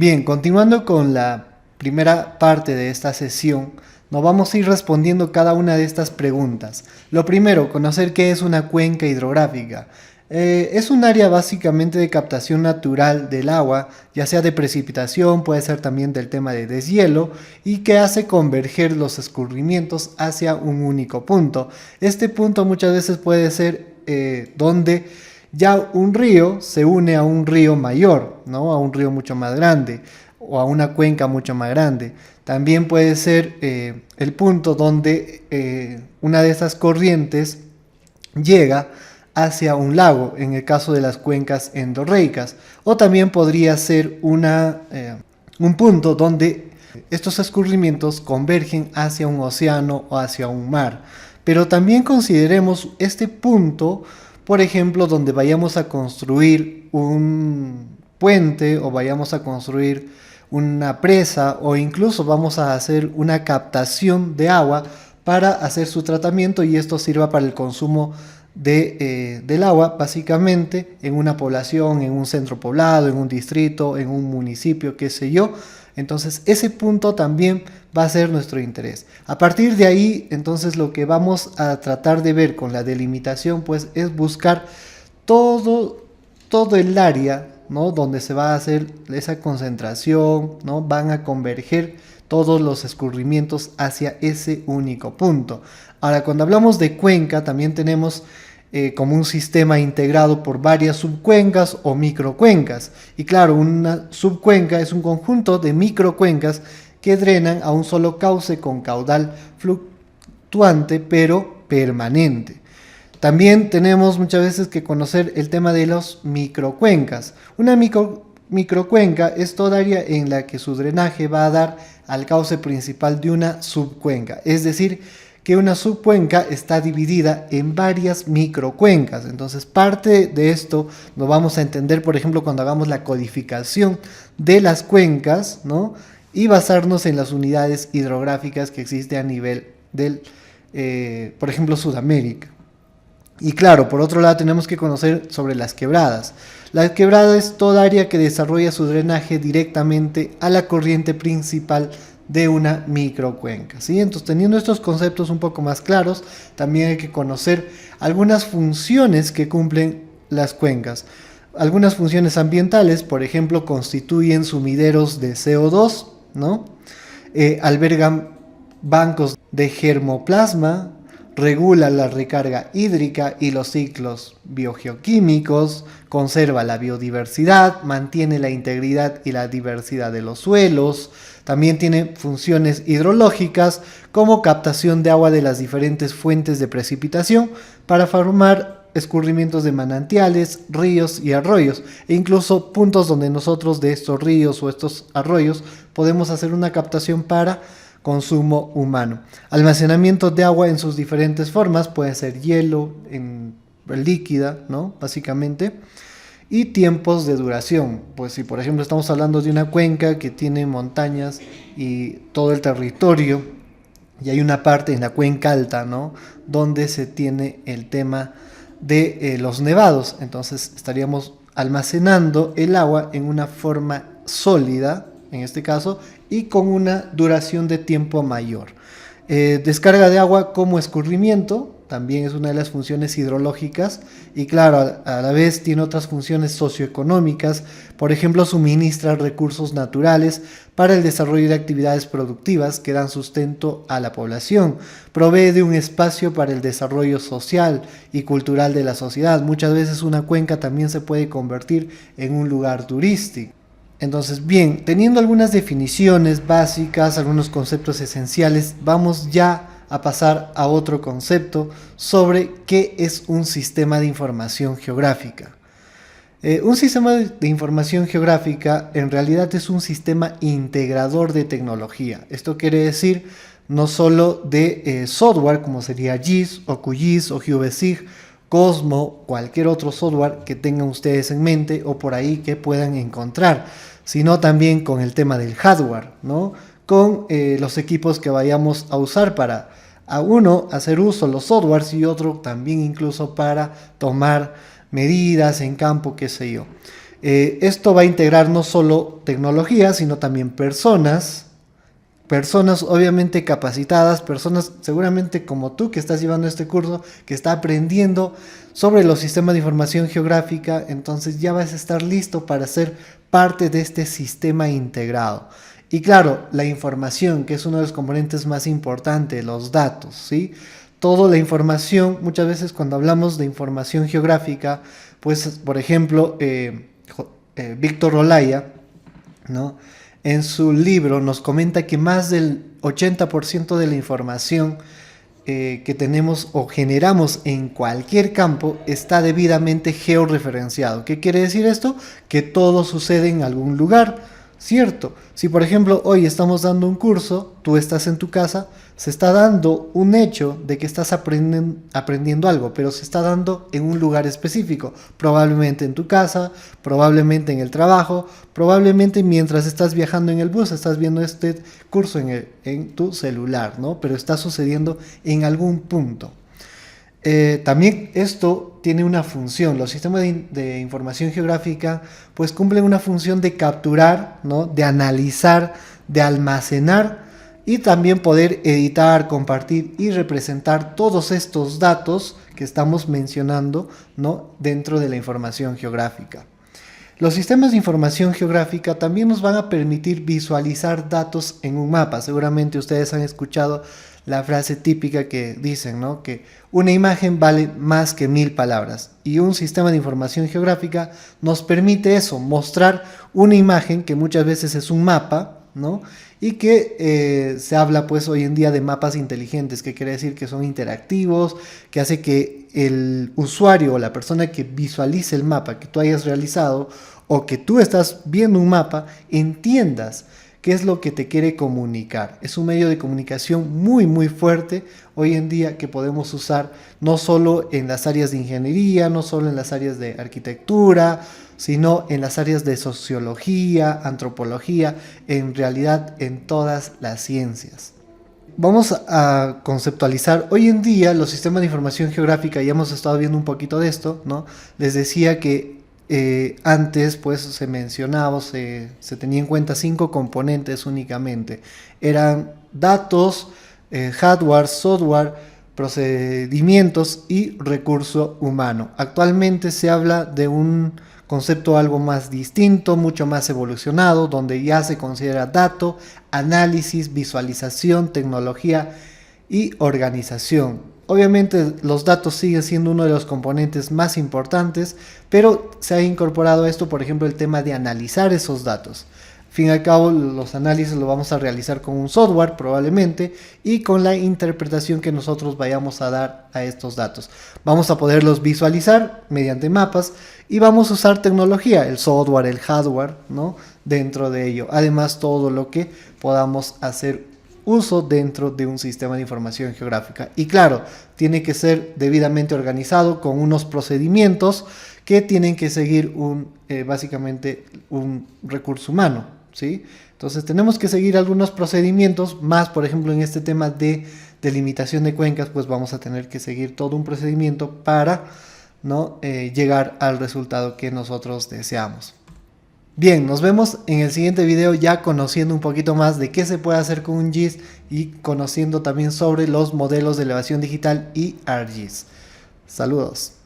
Bien, continuando con la primera parte de esta sesión, nos vamos a ir respondiendo cada una de estas preguntas. Lo primero, conocer qué es una cuenca hidrográfica. Es un área básicamente de captación natural del agua, ya sea de precipitación, puede ser también del tema de deshielo, y que hace converger los escurrimientos hacia un único punto. Este punto muchas veces puede ser donde ya un río se une a un río mayor, ¿no? A un río mucho más grande o a una cuenca mucho más grande. También puede ser el punto donde una de esas corrientes llega hacia un lago, en el caso de las cuencas endorreicas. O también podría ser un punto donde estos escurrimientos convergen hacia un océano o hacia un mar. Pero también consideremos este punto, por ejemplo, donde vayamos a construir un puente o vayamos a construir una presa o incluso vamos a hacer una captación de agua para hacer su tratamiento y esto sirva para el consumo del agua básicamente en una población, en un centro poblado, en un distrito, en un municipio, qué sé yo. Entonces ese punto también va a ser nuestro interés. A partir de ahí, entonces lo que vamos a tratar de ver con la delimitación pues es buscar todo el área, ¿no? Donde se va a hacer esa concentración, ¿no? Van a converger todos los escurrimientos hacia ese único punto. Ahora, cuando hablamos de cuenca, también tenemos como un sistema integrado por varias subcuencas o microcuencas. Y claro, una subcuenca es un conjunto de microcuencas que drenan a un solo cauce con caudal fluctuante pero permanente. También tenemos muchas veces que conocer el tema de las microcuencas. Una microcuenca es toda área en la que su drenaje va a dar al cauce principal de una subcuenca. Es decir, que una subcuenca está dividida en varias microcuencas. Entonces, parte de esto lo vamos a entender, por ejemplo, cuando hagamos la codificación de las cuencas, ¿no? Y basarnos en las unidades hidrográficas que existen a nivel del, por ejemplo, Sudamérica. Y claro, por otro lado tenemos que conocer sobre las quebradas. La quebrada es toda área que desarrolla su drenaje directamente a la corriente principal de una microcuenca, ¿sí? Entonces, teniendo estos conceptos un poco más claros, también hay que conocer algunas funciones que cumplen las cuencas. Algunas funciones ambientales, por ejemplo, constituyen sumideros de CO2, ¿no? Albergan bancos de germoplasma, regula la recarga hídrica y los ciclos biogeoquímicos, conserva la biodiversidad, mantiene la integridad y la diversidad de los suelos. También tiene funciones hidrológicas como captación de agua de las diferentes fuentes de precipitación para formar escurrimientos de manantiales, ríos y arroyos, e incluso puntos donde nosotros de estos ríos o estos arroyos podemos hacer una captación para consumo humano. Almacenamiento de agua en sus diferentes formas, puede ser hielo, en líquida, ¿no? Básicamente. Y tiempos de duración, pues si por ejemplo estamos hablando de una cuenca que tiene montañas y todo el territorio, y hay una parte en la cuenca alta, ¿no? Donde se tiene el tema de los nevados, entonces estaríamos almacenando el agua en una forma sólida, en este caso, y con una duración de tiempo mayor. Descarga de agua como escurrimiento, también es una de las funciones hidrológicas y claro, a la vez tiene otras funciones socioeconómicas, por ejemplo, suministra recursos naturales para el desarrollo de actividades productivas que dan sustento a la población, provee de un espacio para el desarrollo social y cultural de la sociedad. Muchas veces una cuenca también se puede convertir en un lugar turístico. Entonces, bien, teniendo algunas definiciones básicas, algunos conceptos esenciales, vamos ya a pasar a otro concepto sobre qué es un sistema de información geográfica. Un sistema de información geográfica en realidad es un sistema integrador de tecnología. Esto quiere decir no solo de software como sería GIS o QGIS o GeoBasic, Cosmo, cualquier otro software que tengan ustedes en mente o por ahí que puedan encontrar, sino también con el tema del hardware, ¿no? Con los equipos que vayamos a usar para a uno hacer uso de los softwares y otro también incluso para tomar medidas en campo, qué sé yo. Esto va a integrar no solo tecnología, sino también personas obviamente capacitadas, personas seguramente como tú que estás llevando este curso, que está aprendiendo sobre los sistemas de información geográfica, entonces ya vas a estar listo para ser parte de este sistema integrado. Y claro, la información, que es uno de los componentes más importantes, los datos, ¿sí? Toda la información, muchas veces cuando hablamos de información geográfica, pues por ejemplo, Víctor Olaya, ¿no? En su libro nos comenta que más del 80% de la información que tenemos o generamos en cualquier campo está debidamente georreferenciado. ¿Qué quiere decir esto? Que todo sucede en algún lugar, ¿cierto? Si por ejemplo hoy estamos dando un curso, tú estás en tu casa, se está dando un hecho de que estás aprendiendo algo, pero se está dando en un lugar específico, probablemente en tu casa, probablemente en el trabajo, probablemente mientras estás viajando en el bus, estás viendo este curso en tu celular, ¿no? Pero está sucediendo en algún punto. También esto tiene una función, los sistemas de información geográfica pues cumplen una función de capturar, ¿no? De analizar, de almacenar y también poder editar, compartir y representar todos estos datos que estamos mencionando, ¿no? Dentro de la información geográfica. Los sistemas de información geográfica también nos van a permitir visualizar datos en un mapa. Seguramente ustedes han escuchado la frase típica que dicen, ¿no? Que una imagen vale más que 1000 palabras. Y un sistema de información geográfica nos permite eso, mostrar una imagen que muchas veces es un mapa, ¿no? Y que se habla pues hoy en día de mapas inteligentes, que quiere decir que son interactivos, que hace que el usuario o la persona que visualice el mapa que tú hayas realizado o que tú estás viendo un mapa, entiendas qué es lo que te quiere comunicar. Es un medio de comunicación muy fuerte hoy en día que podemos usar no solo en las áreas de ingeniería, no solo en las áreas de arquitectura, sino en las áreas de sociología, antropología, en realidad en todas las ciencias. Vamos a conceptualizar hoy en día los sistemas de información geográfica, ya hemos estado viendo un poquito de esto, ¿no? Les decía que antes pues se mencionaba, se tenía en cuenta 5 componentes únicamente. Eran datos, hardware, software, procedimientos y recurso humano. Actualmente se habla de un concepto algo más distinto, mucho más evolucionado, donde ya se considera dato, análisis, visualización, tecnología y organización. Obviamente los datos siguen siendo uno de los componentes más importantes, pero se ha incorporado a esto, por ejemplo, el tema de analizar esos datos. Al fin y al cabo, los análisis los vamos a realizar con un software probablemente y con la interpretación que nosotros vayamos a dar a estos datos. Vamos a poderlos visualizar mediante mapas y vamos a usar tecnología, el software, el hardware, ¿no? Dentro de ello. Además, todo lo que podamos hacer uso dentro de un sistema de información geográfica. Y claro, tiene que ser debidamente organizado con unos procedimientos que tienen que seguir básicamente un recurso humano, ¿sí? Entonces tenemos que seguir algunos procedimientos más, por ejemplo, en este tema de delimitación de cuencas, pues vamos a tener que seguir todo un procedimiento para, ¿no? Llegar al resultado que nosotros deseamos. Bien, nos vemos en el siguiente video ya conociendo un poquito más de qué se puede hacer con un GIS y conociendo también sobre los modelos de elevación digital y ArcGIS. Saludos.